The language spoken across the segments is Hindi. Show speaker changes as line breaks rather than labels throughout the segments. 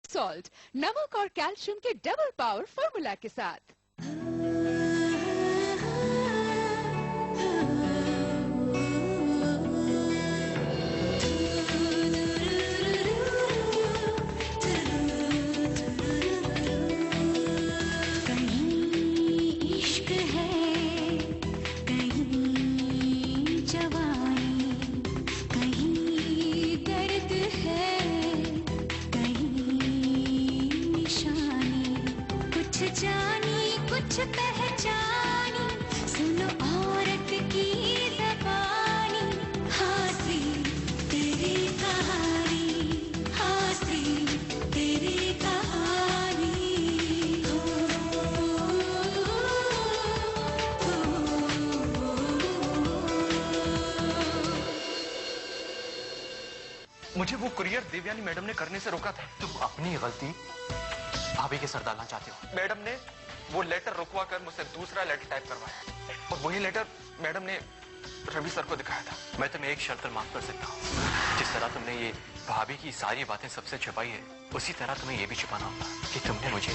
सॉल्ट, नमक और कैल्शियम के डबल पावर फॉर्मूला के साथ।
कुछ पहचानी, सुनो औरत की ज़बानी, हासी तेरी कहानी, हासी तेरी कहानी।
मुझे वो कुरियर देवयानी मैडम ने करने से रोका था।
तुम अपनी गलती भाभी के सर डालना चाहते हो।
मैडम ने वो लेटर रुकवा कर मुझसे दूसरा लेटर टाइप करवाया और वही लेटर मैडम ने रवि सर को दिखाया था।
मैं तुम्हें एक शर्त पर माफ कर सकता हूँ। जिस तरह तुमने ये भाभी की सारी बातें सबसे छुपाई है, उसी तरह तुम्हें ये भी छुपाना होगा कि तुमने मुझे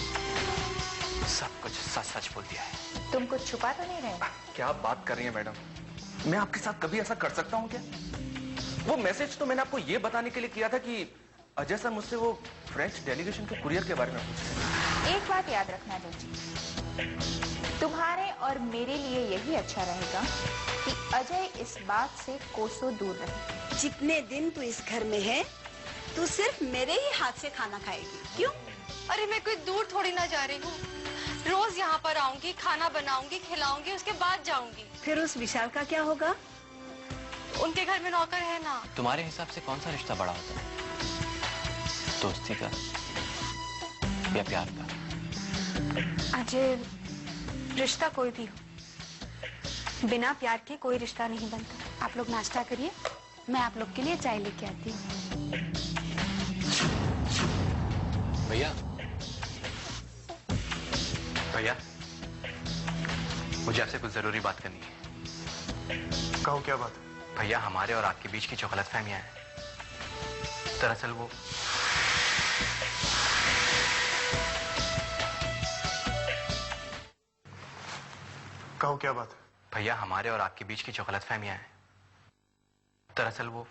सब कुछ सच सच बोल दिया है।
तुम कुछ छुपा तो नहीं रहे?
क्या बात कर रही है मैडम? मैं आपके साथ कभी ऐसा कर सकता हूँ क्या? वो मैसेज तो मैंने आपको ये बताने के लिए किया था कि अजय सर मुझसे वो फ्रेंच डेलीगेशन के कुरियर के बारे में पूछ रहे हैं।
एक बात याद रखना जोजी, तुम्हारे और मेरे लिए यही अच्छा रहेगा कि अजय इस बात से कोसों दूर रहे।
जितने दिन तू इस घर में है, तू सिर्फ मेरे ही हाथ से खाना खाएगी। क्यों?
अरे मैं कोई दूर थोड़ी ना जा रही हूँ। रोज यहाँ पर आऊंगी, खाना बनाऊंगी, खिलाऊंगी, उसके बाद जाऊंगी।
फिर उस विशाल का क्या होगा?
उनके घर में नौकर है ना।
तुम्हारे हिसाब से कौन सा रिश्ता बड़ा होता है, दोस्ती का या प्यार का?
अजय, रिश्ता कोई भी हो, बिना प्यार के कोई रिश्ता नहीं बनता। आप लोग नाश्ता करिए, मैं आप लोग के लिए चाय लेके आती हूँ।
भैया, भैया, मुझे आपसे कुछ जरूरी बात करनी है।
कहो, क्या बात?
भैया, हमारे और आपके बीच की जो गलतफहमियां हैं, दरअसल वो
कहो, क्या बात?
भैया, हमारे और आपके बीच की जो गलतफहमियां हैं, दरअसल वो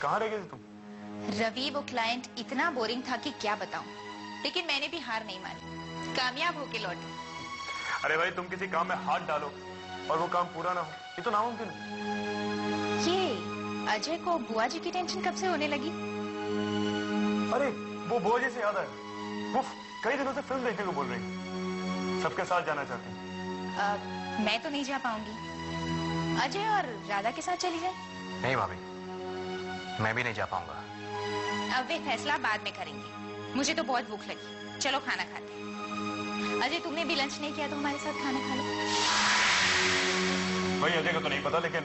कहाँ रह गए थे तुम?
रवि, वो क्लाइंट इतना बोरिंग था कि क्या बताऊं, लेकिन मैंने भी हार नहीं मानी, कामयाब होके लौटी।
अरे भाई, तुम किसी काम में हाथ डालो और वो काम पूरा ना हो, ये तो नामुमकिन है।
ये अजय को बुआ जी की टेंशन कब से होने लगी?
अरे वो बुआ जी से याद आया, वो कई दिनों से फिल्म देखने को बोल रही है, सबके साथ जाना चाहती है।
मैं तो नहीं जा पाऊंगी। अजय और राधा के साथ चली जाए।
नहीं भाभी, मैं भी नहीं जा पाऊंगा।
अब वे फैसला बाद में करेंगे, मुझे तो बहुत भूख लगी। चलो खाना खाते हैं। अजय, तुमने भी लंच नहीं किया तो हमारे साथ खाना खा लो।
भाई, अजय को तो नहीं पता, लेकिन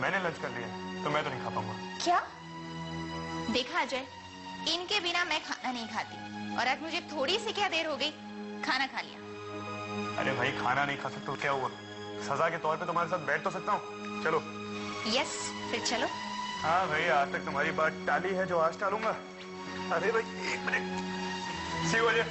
मैंने लंच कर लिया, तो मैं तो नहीं खा पाऊंगा।
क्या? देखा अजय, इनके बिना मैं खाना नहीं खाती, और आज मुझे थोड़ी सी क्या देर हो गई, खाना खा लिया।
अरे भाई, खाना नहीं खा सकते तो क्या हुआ? सजा के तौर पे तुम्हारे साथ बैठ तो सकता हूँ। चलो।
यस, फिर चलो।
हाँ भाई, आज तक तुम्हारी बात टाली है जो आज टालूंगा। अरे भाई, एक मिनट। सी अजय।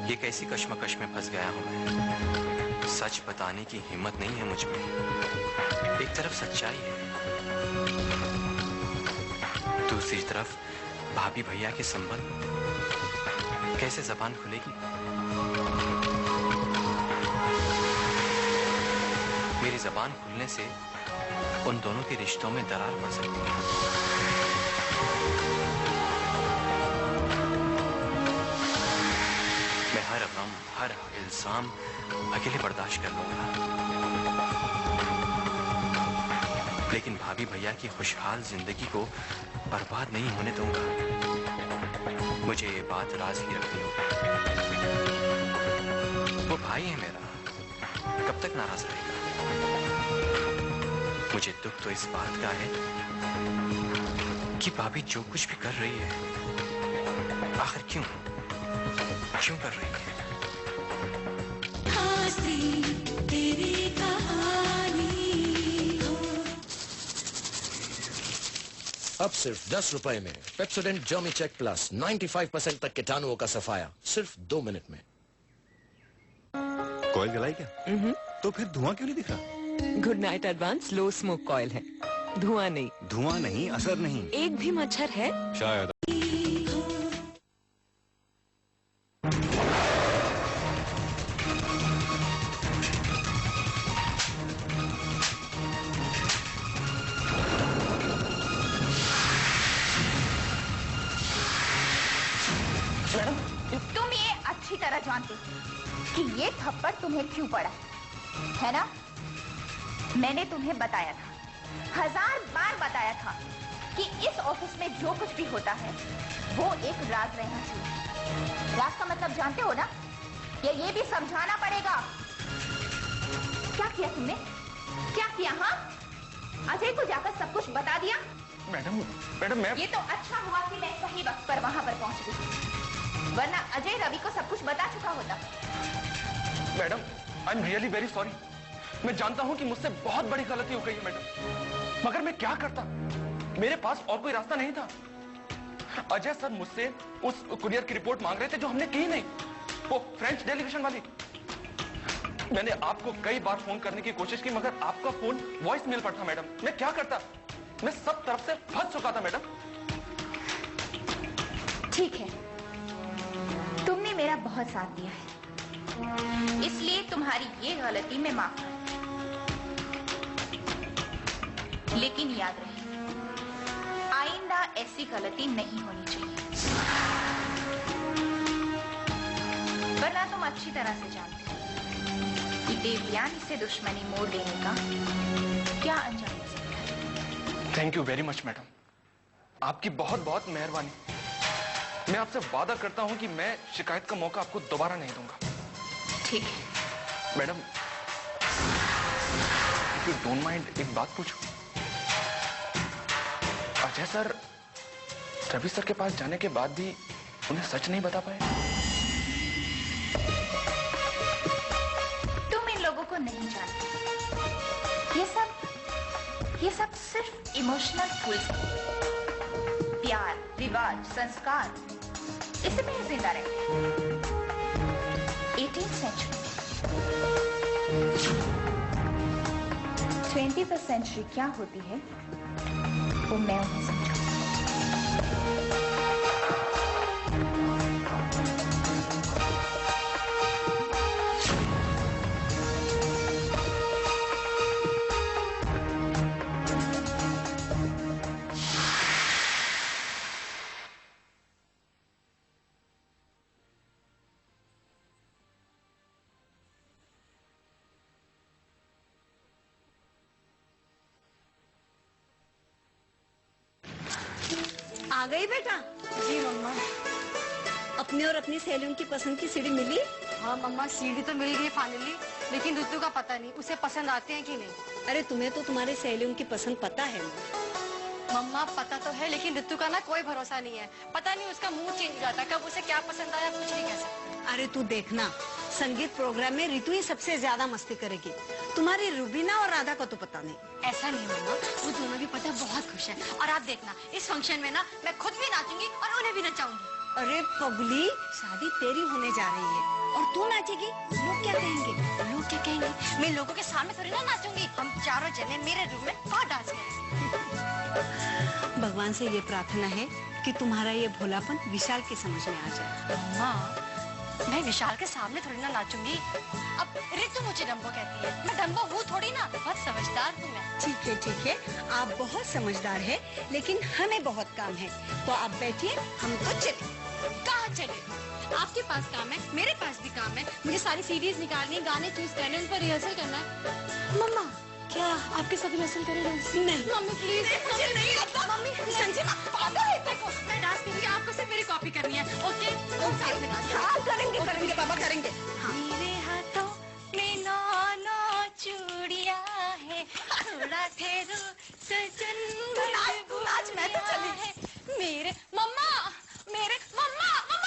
ये कैसी कश्मकश में फंस गया हूं मैं। सच बताने की हिम्मत नहीं है मुझ में। एक तरफ सच्चाई है, दूसरी तरफ भाभी भैया के संबंध। कैसे जबान खुलेगी? मेरी जबान खुलने से उन दोनों के रिश्तों में दरार पड़ सकती है। मैं हर गम, हर इल्जाम अकेले बर्दाश्त कर लूंगा, लेकिन भाभी भैया की खुशहाल जिंदगी को बर्बाद नहीं होने दूंगा। मुझे ये बात राज ही रखनी होगी। वो भाई है मेरा, कब तक नाराज रहेगा? मुझे दुख तो इस बात का है कि भाभी जो कुछ भी कर रही है, आखिर क्यों कर रही है?
तेरी कहानी
अब सिर्फ 10 रुपए में पेप्सोडेंट जर्मी चेक प्लस 95% तक कीटाणुओं का सफाया सिर्फ 2 मिनट में।
कॉइल जलाई क्या? तो फिर धुआं क्यों नहीं दिख रहा?
Good night advance low smoke coil है, धुआं नहीं।
धुआं नहीं, असर नहीं।
एक भी मच्छर है
शायद।
तुम ये अच्छी तरह जानते कि ये थप्पड़ तुम्हें क्यों पड़ा है ना? मैंने तुम्हें बताया था, 1000 बार बताया था कि इस ऑफिस में जो कुछ भी होता है वो एक राज रहना चाहिए। राज का मतलब जानते हो ना? ये भी समझाना पड़ेगा। क्या किया तुमने? क्या किया? हाँ, अजय को जाकर सब कुछ बता दिया?
मैडम मैं
ये तो अच्छा हुआ कि मैं सही वक्त पर वहां पर पहुंच गई, वरना अजय रवि को सब कुछ बता चुका होता।
Madam I am really very sorry. मैं जानता हूं कि मुझसे बहुत बड़ी गलती हो गई है मैडम, मगर मैं क्या करता? मेरे पास और कोई रास्ता नहीं था। अजय सर मुझसे उस कुरियर की रिपोर्ट मांग रहे थे जो हमने की नहीं, वो फ्रेंच डेलीगेशन वाली। मैंने आपको कई बार फोन करने की कोशिश की, मगर आपका फोन वॉइस मेल पर था मैडम। मैं क्या करता? मैं सब तरफ से फंस चुका था मैडम।
ठीक है, तुमने मेरा बहुत साथ दिया है, इसलिए तुम्हारी ये गलती मैं माफ करती हूं। लेकिन याद रहे, आइंदा ऐसी गलती नहीं होनी चाहिए, वरना तुम अच्छी तरह से जानते हो कि देवयानी से दुश्मनी मोड़ लेने का क्या अंजाम हो सकता है।
Thank you very much madam, आपकी बहुत बहुत मेहरबानी। मैं आपसे वादा करता हूं कि मैं शिकायत का मौका आपको दोबारा नहीं दूंगा।
ठीक है
madam, if you don't mind एक बात पूछूं? अजय सर रवि सर के पास जाने के बाद भी उन्हें सच नहीं बता पाए?
तुम इन लोगों को नहीं जानते। ये सब सिर्फ इमोशनल फूल्स हैं। प्यार, रिवाज, संस्कार, इसमें जिंदा रहते हैं। 18th सेंचुरी, 20th सेंचुरी क्या होती है वो मैं उन्हें समझाऊंगी।
आ गई बेटा?
जी मम्मा।
अपने और अपनी सहेलियों की पसंद की सीढ़ी मिली?
हाँ मम्मा, सीढ़ी तो मिल गई फाइनली, लेकिन ऋतु का पता नहीं उसे पसंद आते हैं कि नहीं।
अरे तुम्हें तो तुम्हारे सहेलियों की पसंद पता है।
मम्मा पता तो है, लेकिन ऋतु का ना कोई भरोसा नहीं है। पता नहीं उसका मूड चेंज हो जाता, कब उसे क्या पसंद आया कुछ नहीं कह सकते।
अरे तू देखना, संगीत प्रोग्राम में ऋतु ही सबसे ज्यादा मस्ती करेगी। तुम्हारी रूबीना और राधा को तो पता नहीं।
ऐसा नहीं मम्मा, वो दोनों भी पता बहुत खुश है। और आप देखना, इस फंक्शन में ना मैं खुद भी नाचूंगी और उन्हें भी नचाऊंगी।
अरे पगली, शादी तेरी होने जा रही है। तू नाचेगी लोग क्या कहेंगे?
लोग क्या कहेंगे? मैं लोगों के सामने थोड़ी ना नाचूंगी। हम चारों जने मेरे रूम में और डांस करेंगे।
भगवान से ये प्रार्थना है कि तुम्हारा ये भोलापन विशाल के समझ में आ जाए।
माँ, मैं विशाल के सामने थोड़ी ना नाचूंगी। अब ऋतु मुझे डम्बो कहती है, मैं डम्बो हूँ थोड़ी ना। बहुत समझदार हूँ मैं।
ठीक है, आप बहुत समझदार है, लेकिन हमें बहुत काम है, तो आप बैठिए, हम तो चले।
कहाँ चले? आपके पास काम है, मेरे पास भी काम है। मुझे सारी सीरीज निकालनी, गाने चूज करने, उन पर रिहर्सल करना है। मम्मा, क्या आपके साथ रिहर्सल करेंगे? नहीं मम्मी प्लीज। मम्मी संजना पागल है देखो। मैं डांस करूंगी, आपको सिर्फ मेरी कॉपी करनी है। ओके करेंगे बाबा करेंगे। मेरे हाथों में नौ चूड़ियां है, थोड़ा ठहरो सजन। आज मैं तो चली है। मेरे मम्मा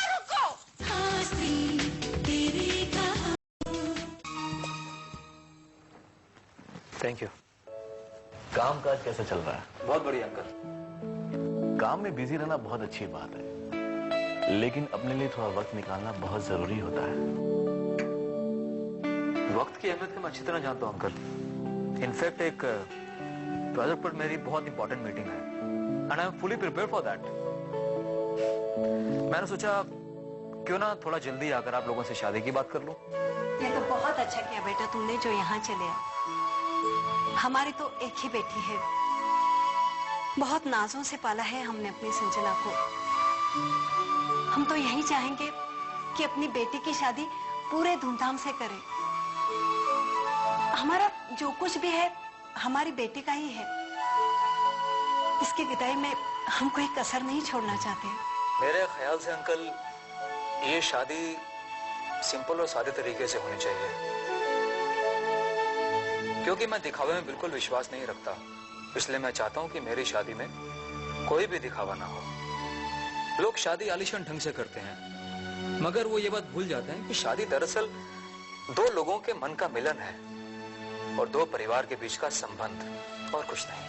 रुको।
Thank you. काम काज कैसा चल रहा है?
बहुत बढ़िया अंकल।
काम में बिजी रहना बहुत अच्छी बात है, लेकिन अपने लिए थोड़ा वक्त निकालना बहुत जरूरी होता है।
वक्त की अहमियत को मैं अच्छी तरह जानता हूँ अंकल। इनफैक्ट एक प्रोजेक्ट पर मेरी बहुत इंपॉर्टेंट मीटिंग है and I am fully prepare for that. मैंने सोचा क्यों ना थोड़ा जल्दी आकर आप लोगों से शादी की बात कर लूं।
ये तो बहुत अच्छा किया बेटा तुमने जो यहाँ चले आए। हमारी तो एक ही बेटी है, बहुत नाजों से पाला है हमने अपनी संजना को। हम तो यही चाहेंगे कि अपनी बेटी की शादी पूरे धूमधाम से करें। हमारा जो कुछ भी है हमारी बेटी का ही है। इसकी विदाई में हम कोई कसर नहीं छोड़ना चाहते।
मेरे ख्याल से अंकल ये शादी सिंपल और सादे तरीके से होनी चाहिए, क्योंकि मैं दिखावे में बिल्कुल विश्वास नहीं रखता। इसलिए मैं चाहता हूँ कि मेरी शादी में कोई भी दिखावा ना हो। लोग शादी आलीशान ढंग से करते हैं, मगर वो ये बात भूल जाते हैं कि शादी दरअसल दो लोगों के मन का मिलन है और दो परिवार के बीच का संबंध, और कुछ नहीं।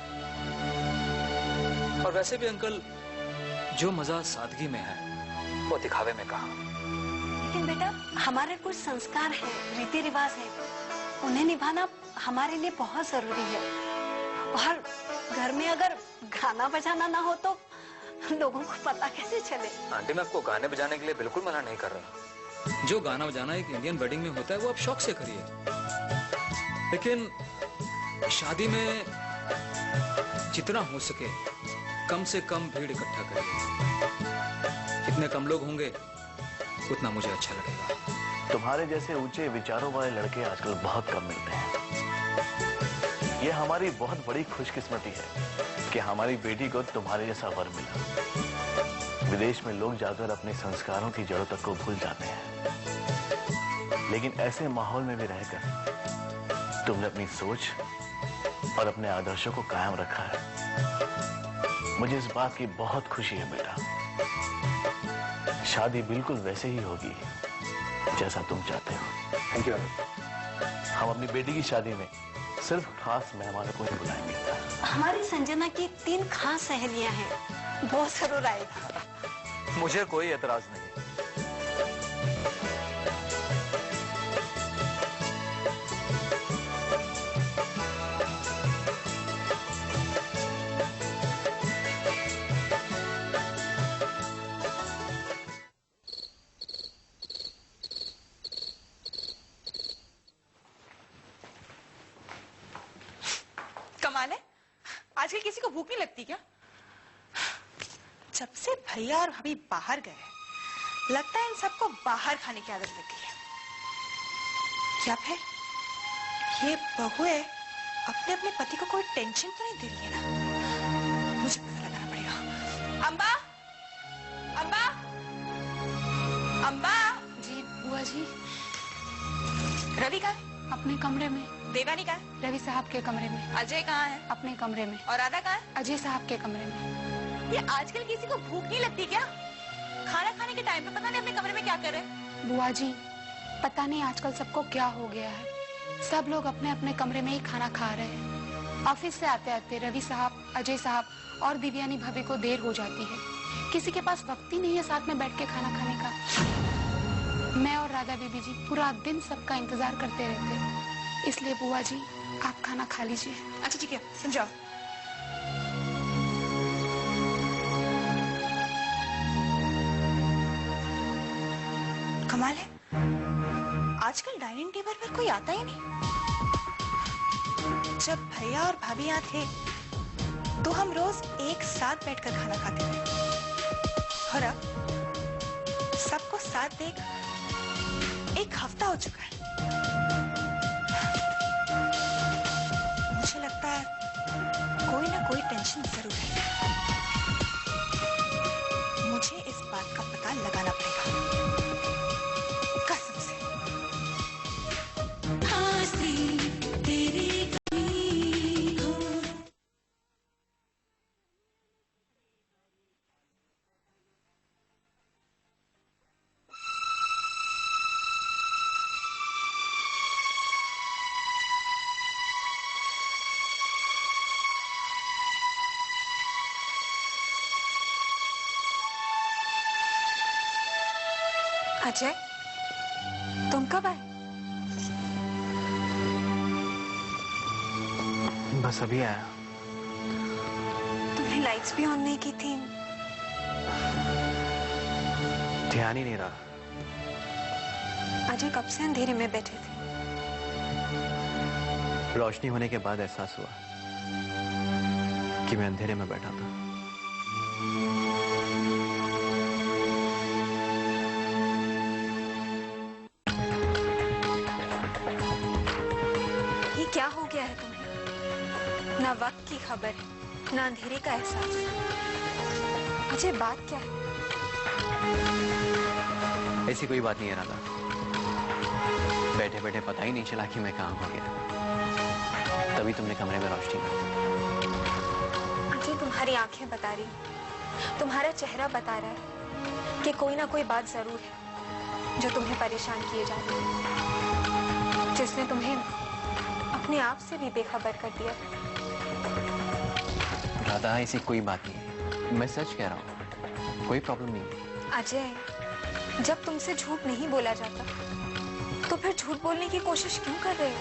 और वैसे भी अंकल जो मजा सादगी में है वो दिखावे में कहाँ।
लेकिन बेटा हमारे कुछ संस्कार है, रीति रिवाज है, उन्हें निभाना हमारे लिए बहुत जरूरी है। और घर में अगर गाना बजाना ना हो तो लोगों को पता कैसे चले?
आंटी मैं आपको गाने बजाने के लिए बिल्कुल मना नहीं कर रहा। जो गाना बजाना एक इंडियन वेडिंग में होता है वो आप शौक से करिए, लेकिन शादी में जितना हो सके कम से कम भीड़ इकट्ठा करिए। जितने कम लोग होंगे उतना मुझे अच्छा लगेगा।
तुम्हारे जैसे ऊंचे विचारों वाले लड़के आजकल बहुत कम मिलते हैं। ये हमारी बहुत बड़ी खुशकिस्मती है कि हमारी बेटी को तुम्हारे जैसा वर मिला। विदेश में लोग जाकर अपने संस्कारों की जड़ों तक को भूल जाते हैं, लेकिन ऐसे माहौल में भी रहकर तुमने अपनी सोच और अपने आदर्शों को कायम रखा है। मुझे इस बात की बहुत खुशी है बेटा। शादी बिल्कुल वैसे ही होगी जैसा तुम चाहते हो।
Thank you.
हम अपनी बेटी की शादी में सिर्फ खास मेहमानों को ही बुलाएंगे।
हमारी संजना की 3 खास सहेलियां हैं, वो जरूर आएगी।
मुझे कोई एतराज नहीं।
कमाल है, आजकल किसी को भूख नहीं लगती क्या? जब से भैया और भाभी बाहर गए लगता है इन सबको बाहर खाने की आदत लग गई है। या फिर ये बहुएं अपने अपने पति को कोई टेंशन तो नहीं दे रही है ना? मुझे पता लगाना पड़ेगा। अम्बा, अम्बा, अम्बा।
जी बुआ जी।
रवि कहाँ है?
अपने कमरे में।
देवानी कहाँ है?
रवि साहब के कमरे में।
अजय कहाँ है?
अपने कमरे में।
और राधा कहाँ है?
अजय साहब के कमरे में।
ये आजकल किसी को भूख नहीं लगती क्या? खाना खाने के टाइम पे पता नहीं अपने कमरे में क्या कर रहे हैं।
बुआ जी पता नहीं आजकल सबको क्या हो गया है, सब लोग अपने अपने कमरे में ही खाना खा रहे हैं। ऑफिस से आते आते रवि साहब, अजय साहब और दिव्यानी भाभी को देर हो जाती है। किसी के पास वक्त ही नहीं है साथ में बैठ के खाना खाने का। मैं और राधा बीबी जी पूरा दिन सबका इंतजार करते रहते हैं, इसलिए बुआ जी आप खाना खा लीजिए।
अच्छा ठीक है, तुम जाओ। कमाल है, आजकल डाइनिंग टेबल पर कोई आता ही नहीं। जब भैया और भाभी यहाँ थे तो हम रोज एक साथ बैठकर खाना खाते थे, और अब सबको साथ देख एक हफ्ता हो चुका है। मुझे लगता है कोई ना कोई टेंशन जरूर है। मुझे इस बात का पता लगाना पड़ेगा, कसम से।
हंसी तेरी कमी हो।
अजय, तुम कब आए?
बस अभी आया।
तुमने लाइट्स भी ऑन नहीं की थी।
ध्यान ही नहीं रहा।
अजय कब से अंधेरे में बैठे थे?
रोशनी होने के बाद एहसास हुआ कि मैं अंधेरे में बैठा था।
ये क्या हो गया है तुम्हें? ना वक्त की खबर है, ना अंधेरे का एहसास। अजय बात क्या है?
ऐसी कोई बात नहीं है राधा। बैठे बैठे पता ही नहीं चला कि मैं कहाँ हो गया। तभी तुमने कमरे में रोशनी कर दी।
अजय तुम्हारी आंखें बता रही, तुम्हारा चेहरा बता रहा है कि कोई ना कोई बात जरूर है जो तुम्हें परेशान किए जा रही है, जिसने तुम्हें अपने आप से भी बेखबर कर दिया।
राधा ऐसी कोई बात नहीं है, मैं सच कह रहा हूँ, कोई प्रॉब्लम नहीं है।
अजय, जब तुमसे झूठ नहीं बोला जाता तो फिर झूठ बोलने की कोशिश क्यों कर रहे हो?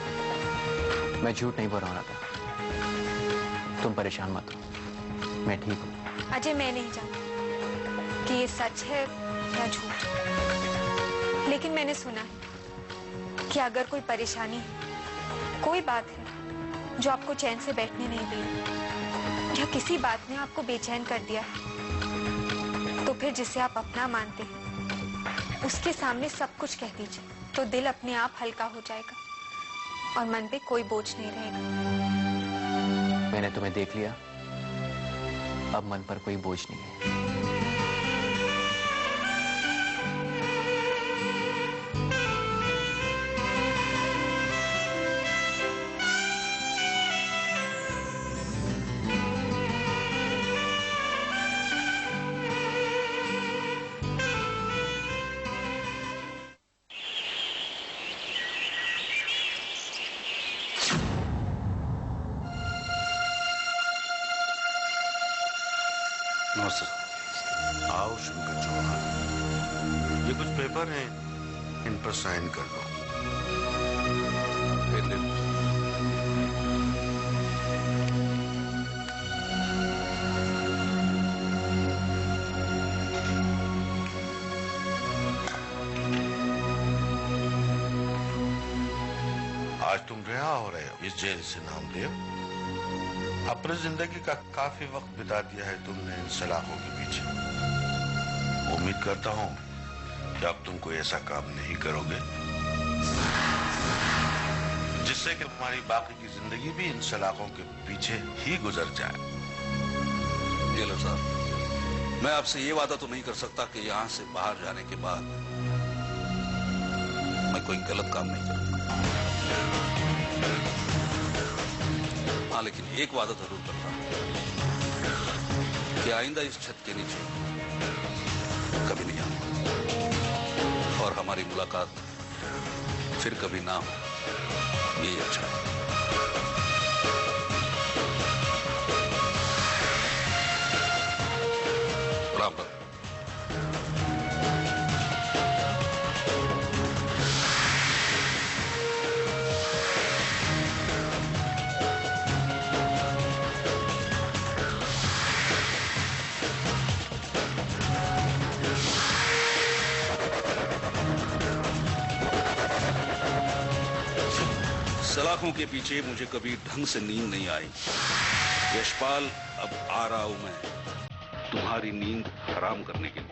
मैं झूठ नहीं बोल रहा हूँ राधा, तुम परेशान मत हो, मैं ठीक हूँ।
अजय, मैं नहीं जानती कि ये सच है या झूठ, लेकिन मैंने सुना है कि अगर कोई परेशानी है, कोई बात है जो आपको चैन से बैठने नहीं दी, या किसी बात ने आपको बेचैन कर दिया, तो फिर जिसे आप अपना मानते हैं उसके सामने सब कुछ कह दीजिए, तो दिल अपने आप हल्का हो जाएगा और मन पे कोई बोझ नहीं रहेगा।
मैंने तुम्हें देख लिया, अब मन पर कोई बोझ नहीं है।
नमस्ते। आओ शंकर चौहान, ये कुछ पेपर हैं, इन पर साइन कर दो। ले लो। आज तुम रिहा हो रहे हो इस जेल से, नामदेव। अपनी जिंदगी का काफी वक्त बिता दिया है तुमने इन सलाखों के पीछे। उम्मीद करता हूं कि अब तुम कोई ऐसा काम नहीं करोगे जिससे कि तुम्हारी बाकी की जिंदगी भी इन सलाखों के पीछे ही गुजर जाए।
जेलर साहब, मैं आपसे ये वादा तो नहीं कर सकता कि यहाँ से बाहर जाने के बाद मैं कोई गलत काम नहीं करूंगा। हाँ, लेकिन एक वादा जरूर करता हूं कि आइंदा इस छत के नीचे कभी नहीं आऊंगा, और हमारी मुलाकात फिर कभी ना हो, ये अच्छा है। राम राम। सलाखों के पीछे मुझे कभी ढंग से नींद नहीं आई। यशपाल, अब आ रहा हूं मैं तुम्हारी नींद हराम करने के लिए।